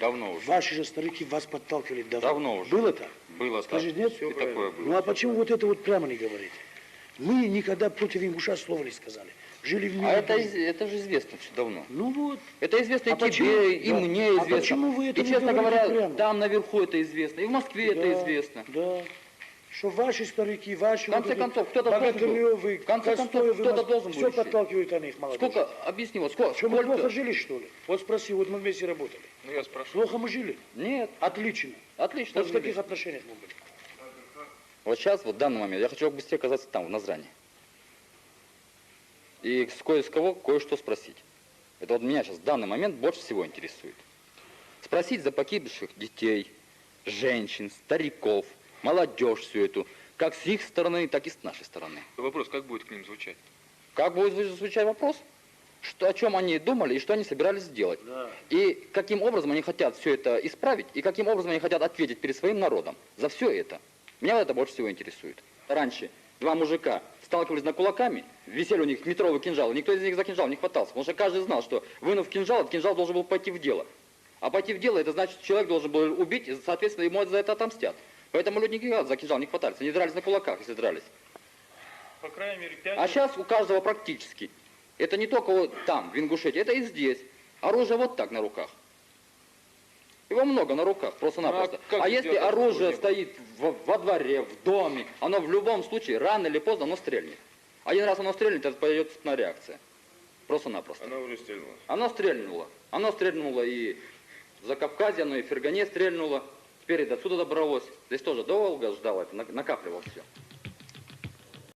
Давно уже. Ваши же старики вас подталкивали давно. Давно уже. Было так? Было Скажи, так. нет? И такое было. Ну а почему вот это вот прямо не говорите? Мы никогда против ингуша слова не сказали. Жили в мире. А это же известно все давно. Ну вот. Это известно А и тебе, почему? и Да. мне А известно. почему вы это и, не честно говорите говоря, прямо? там наверху это известно, и в Москве Да, это известно. Да. Что ваши старики, ваши В конце концов, кто-то должен был. Богатыревы, В конце концов, кто-то должен был все еще. подталкивают они их молодежь. Сколько, объясни, вот сколько? Что, мы плохо жили, что ли? Вот спроси, вот мы вместе работали. Ну я спрошу. Плохо мы жили? Нет. Отлично. Отлично. Вот в таких отношениях мы были. Вот сейчас, вот в данный момент, я хочу быстрее оказаться там, в Назране. И с кого кое-что спросить. Это вот меня сейчас в данный момент больше всего интересует. Спросить за погибших детей, женщин, стариков, молодежь всю эту, как с их стороны, так и с нашей стороны. Вопрос, как будет к ним звучать? Как будет звучать вопрос? Что, о чем они думали и что они собирались сделать. Да. И каким образом они хотят все это исправить, и каким образом они хотят ответить перед своим народом за все это. Меня вот это больше всего интересует. Раньше два мужика сталкивались на кулаками, висели у них метровые кинжалы, никто из них за кинжал не хватался, потому что каждый знал, что вынув кинжал, этот кинжал должен был пойти в дело. А пойти в дело, это значит, что человек должен был убить, и, соответственно, ему за это отомстят. Поэтому люди никогда за кинжал не хватались, они дрались на кулаках, если дрались. По крайней мере, 5 А сейчас у каждого практически. Это не только вот там, в Ингушетии, это и здесь. Оружие вот так на руках. Его много на руках, просто-напросто. Ну, а как если сделать, оружие чтобы не стоит во дворе, в доме, оно в любом случае, рано или поздно, оно стрельнет. Один раз оно стрельнет, это пойдет цепная реакция. Просто-напросто. Она уже стрельнула. Оно стрельнуло. Оно стрельнуло и в Закавказье, оно и в Фергане стрельнуло. Теперь и до отсюда добралось. Здесь тоже долго ждало, это накапливало все.